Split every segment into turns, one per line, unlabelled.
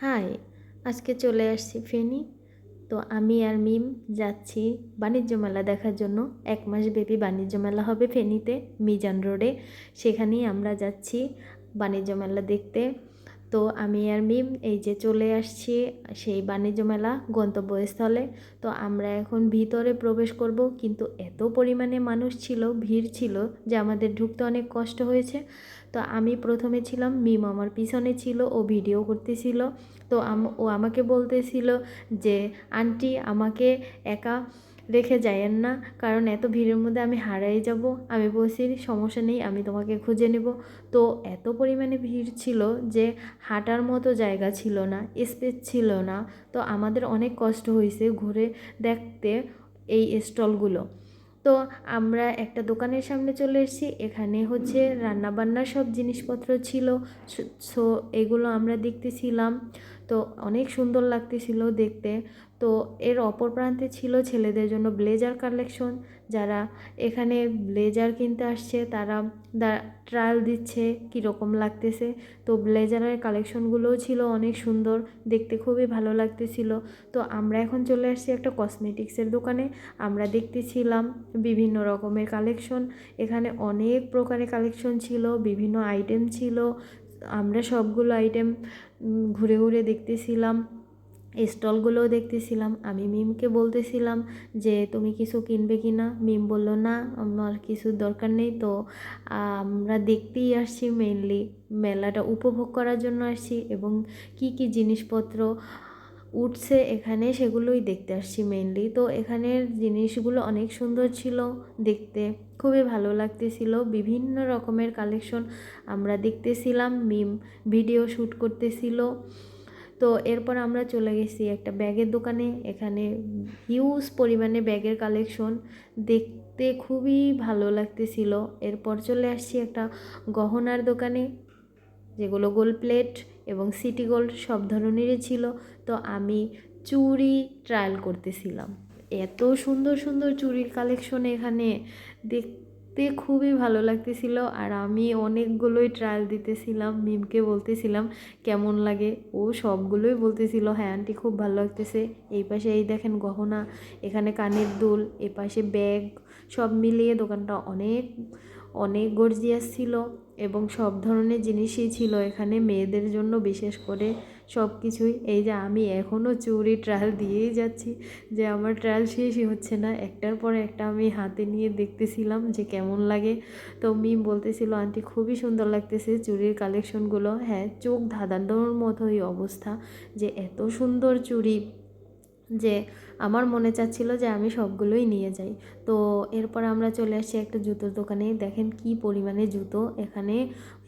High, আজকে চলে আসছি ফেনী। তো আমি আর মিম যাচ্ছি বাণিজ্য মেলা দেখার জন্য। 1 মাস ব্যাপী বাণিজ্য মেলা হবে ফেনীতে, মিজান রোডে। সেখানেই আমরা যাচ্ছি বাণিজ্য মেলা দেখতে। তো আমি আর মিম এই যে চলে আসছি সেই বাণিজ্য মেলা গন্তব্যস্থলে। তো আমরা এখন ভিতরে প্রবেশ করব, কিন্তু এত পরিমাণে মানুষ ছিল, ভিড় ছিল, যে আমাদের ঢুকতে অনেক কষ্ট হয়েছে। তো আমি প্রথমে ছিলাম, মিম আমার পিছনে ছিল, ও ভিডিও করতেছিল। তো ও আমাকে বলতেছিল যে আন্টি আমাকে একা রেখে যায়েন না, কারণ এত ভিড়ের মধ্যে আমি হারাই যাব। আমি বলছি সমস্যা নেই, আমি তোমাকে খুঁজে নেব। তো এত পরিমাণে ভিড় ছিল যে হাঁটার মতো জায়গা ছিল না, স্পেস ছিল না। তো আমাদের অনেক কষ্ট হয়েছে ঘুরে দেখতে এই স্টলগুলো। তো আমরা একটা দোকানের সামনে চলে এসেছি, এখানে হচ্ছে রান্নাবান্নার সব জিনিসপত্র ছিল। সো এগুলো আমরা দেখতেছিলাম। তো অনেক সুন্দর লাগতেছিল দেখতে। তো এর অপর প্রান্তে ছিল ছেলেদের জন্য ব্লেজার কালেকশন। যারা এখানে ব্লেজার কিনতে আসছে তারা ট্রায়াল দিচ্ছে কীরকম লাগতেছে। তো ব্লেজারের কালেকশনগুলোও ছিল অনেক সুন্দর দেখতে, খুবই ভালো লাগতেছিল। তো আমরা এখন চলে আসছি একটা কসমেটিক্সের দোকানে। আমরা দেখতেছিলাম বিভিন্ন রকমের কালেকশন। এখানে অনেক প্রকারের কালেকশন ছিল, বিভিন্ন আইটেম ছিল। আমরা সবগুলো আইটেম ঘুরে ঘুরে দেখতেছিলাম, স্টলগুলোও দেখতেছিলাম। আমি মিমকে বলতেছিলাম যে তুমি কিছু কিনবে কি না। মিম বলল না, আমার কিছু দরকার নেই। তো আমরা দেখতেই আসছি, মেইনলি মেলাটা উপভোগ করার জন্য আসছি, এবং কি কি জিনিসপত্র উঠছে এখানে সেগুলোই দেখতে আসছি মেইনলি। তো এখানের জিনিসগুলো অনেক সুন্দর ছিল দেখতে, খুবই ভালো লাগতেছিল। বিভিন্ন রকমের কালেকশন আমরা দেখতেছিলাম, মিম ভিডিও শ্যুট করতেছিল। তো এরপর আমরা চলে গেছি একটা ব্যাগের দোকানে। এখানে হিউজ পরিমাণে ব্যাগের কালেকশন, দেখতে খুবই ভালো লাগতেছিল। এরপর চলে আসছি একটা গহনার দোকানে, যেগুলো গোল্ড প্লেট এবং সিটি গোল্ড সব ধরনেরই ছিল। তো আমি চুড়ি ট্রায়াল করতেছিলাম। এত সুন্দর সুন্দর চুড়ির কালেকশন এখানে, দেখতে খুবই ভালো লাগতেছিল। আর আমি অনেকগুলোই ট্রায়াল দিতেছিলাম, মিমকে বলতেছিলাম কেমন লাগে। ও সবগুলোই বলতেছিল হ্যাঁ আন্টি খুব ভালো লাগতেছে। এই পাশে এই দেখেন গহনা, এখানে কানের দুল, এ পাশে ব্যাগ, সব মিলিয়ে দোকানটা অনেক অনেক গর্জিয়াস ছিল। এবং সব ধরনের জিনিসই ছিল এখানে, মেয়েদের জন্য বিশেষ করে সব কিছুই। এই যে আমি এখনও চুড়ি ট্রায়াল দিয়েই যাচ্ছি, যে আমার ট্রায়াল শেষই হচ্ছে না, একটার পর একটা আমি হাতে নিয়ে দেখতেছিলাম যে কেমন লাগে। তো মিম বলতেছিল আন্টি খুবই সুন্দর লাগতেছে চুড়ির কালেকশনগুলো। হ্যাঁ, চোখ ধাঁধানোর মতোই অবস্থা, যে এত সুন্দর চুড়ি যে আমার মনে চাচ্ছিল যে আমি সবগুলোই নিয়ে যাই। তো এরপর আমরা চলে আসছি একটা জুতোর দোকানে। দেখেন কি পরিমাণে জুতো এখানে,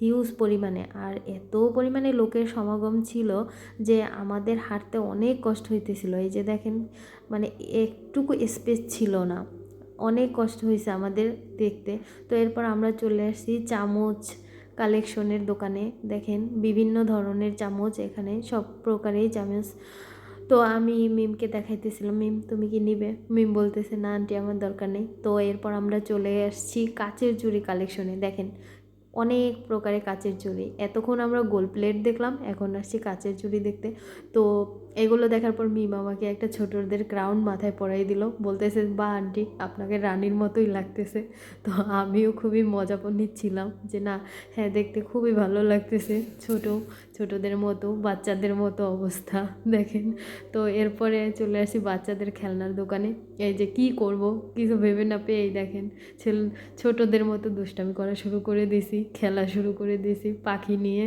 হিউজ পরিমাণে। আর এত পরিমাণে লোকের সমাগম ছিল যে আমাদের হাঁটতে অনেক কষ্ট হইতেছিল। এই যে দেখেন, মানে একটুকু স্পেস ছিল না, অনেক কষ্ট হয়েছে আমাদের দেখতে। তো এরপর আমরা চলে আসছি চামচ কালেকশনের দোকানে। দেখেন বিভিন্ন ধরনের চামচ এখানে, সব প্রকারেই চামচ। তো আমি মিমকে দেখাইতেছিলাম, মিম তুমি কি নিবে। মিম বলতেছে না আন্টি আমার দরকার নেই। তো এরপর আমরা চলে আসছি কাচের চুড়ি কালেকশনে। দেখেন অনেক প্রকারের কাচের চুড়ি। এতক্ষণ আমরা গোল্ড প্লেট দেখলাম, এখন আসছি কাচের চুড়ি দেখতে। তো এগুলো দেখার পর মিম আমাকে একটা ছোটদের ক্রাউন মাথায় পরাই দিল, বলতেছে বা আন্টি আপনাকে রানীর মতোই লাগতেছে। তো আমিও খুবই মজা নিচ্ছিলাম যে না, হ্যাঁ দেখতে খুবই ভালো লাগতেছে, ছোটদের মতো, বাচ্চাদের মতো অবস্থা দেখেন। তো এরপরে চলে আসি বাচ্চাদের খেলনার দোকানে। এই যে কি করব কিছু ভেবে না পেয়ে, এই দেখেন ছোটদের মতো দুষ্টামি করা শুরু করে দিয়েছি, খেলা শুরু করে দিয়েছি পাখি নিয়ে।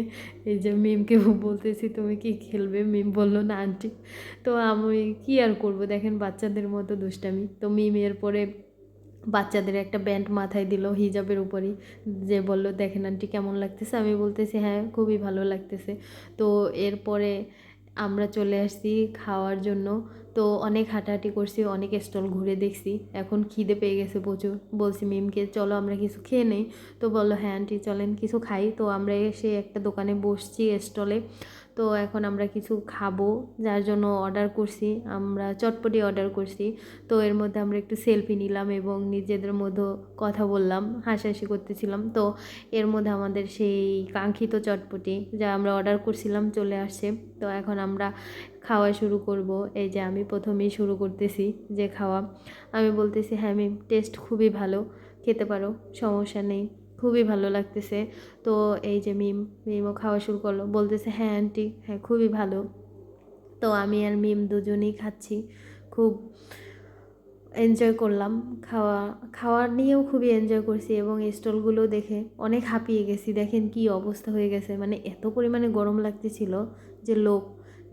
এই যে মিমকে বলতেছি তুমি কি খেলবে, মিম বললো না আন্টি। তো আমি কি আর করব, দেখেন বাচ্চাদের মতো দুষ্টামি। তো মিম এরপরে বাচ্চাদের একটা ব্যান্ড মাথায় দিল হিজাবের উপরেই, যে বললো দেখেন আন্টি কেমন লাগতেছে। আমি বলতেছি হ্যাঁ খুবই ভালো লাগতেছে। তো এরপরে আমরা চলে আসছি খাওয়ার জন্য। তো অনেক হাঁটাহাঁটি করছি, অনেক স্টল ঘুরে দেখছি, এখন খিদে পেয়ে গেছে প্রচুর। বলছি মিমকে চলো আমরা কিছু খেয়ে নেই। তো বললো হ্যাঁ আন্টি চলেন কিছু খাই। তো আমরা এসে একটা দোকানে বসছি স্টলে। তো এখন আমরা কিছু খাবো, যার জন্য অর্ডার করছি, আমরা চটপটি অর্ডার করছি। তো এর মধ্যে আমরা একটু সেলফি নিলাম এবং নিজেদের মধ্যে কথা বললাম, হাসাহাসি করতেছিলাম। তো এর মধ্যে আমাদের সেই কাঙ্ক্ষিত চটপটি যা আমরা অর্ডার করছিলাম চলে আসছে। তো এখন আমরা খাওয়া শুরু করব। এই যে আমি প্রথমেই শুরু করতেছি যে খাওয়া। আমি বলতেছি, হ্যাঁ মিম, টেস্ট খুবই ভালো, খেতে পারো, সমস্যা নেই, খুবই ভালো লাগতেছে। তো এই যে মিমও খাওয়া শুরু করলো, বলতেছে হ্যাঁ আন্টি, হ্যাঁ খুবই ভালো। তো আমি আর মিম দুজনেই খাচ্ছি, খুব এনজয় করলাম। খাওয়া নিয়েও খুবই এনজয় করছি এবং স্টলগুলো দেখে অনেক হাঁপিয়ে গেছি। দেখেন কি অবস্থা হয়ে গেছে, মানে এত পরিমাণে গরম লাগতেছিল যে লোক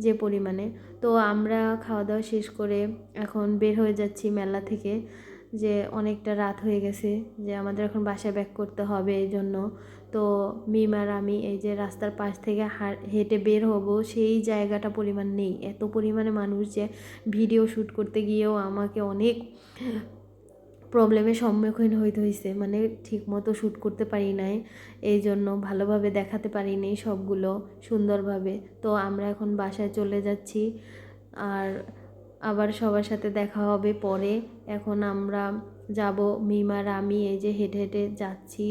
যে পরিমাণে। তো আমরা খাওয়া দাওয়া শেষ করে এখন বের হয়ে যাচ্ছি মেলা থেকে, যে অনেকটা রাত হয়ে গেছে, যে আমাদের এখন বাসায় ব্যাক করতে হবে এই জন্য। তো মিম আর আমি এই যে রাস্তার পাশ থেকে হেঁটে বের হব, সেই জায়গাটা পরিমাণ নেই, এত পরিমাণে মানুষ যে ভিডিও শ্যুট করতে গিয়েও আমাকে অনেক প্রবলেমের সম্মুখীন হইতে হয়েছে, মানে ঠিক মতো শ্যুট করতে পারি নাই, এই জন্য ভালোভাবে দেখাতে পারিনি সবগুলো সুন্দরভাবে। তো আমরা এখন বাসায় চলে যাচ্ছি, আর আবার সবার সাথে দেখা হবে পরে। এখন আমরা যাব, মিম আর আমি এই যে হেঁটে হেঁটে যাচ্ছি,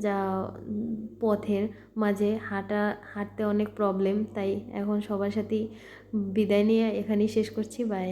যা পথের মাঝে হাঁটতে অনেক প্রবলেম, তাই এখন সবার সাথেই বিদায় নিয়ে এখানেই শেষ করছি। বাই।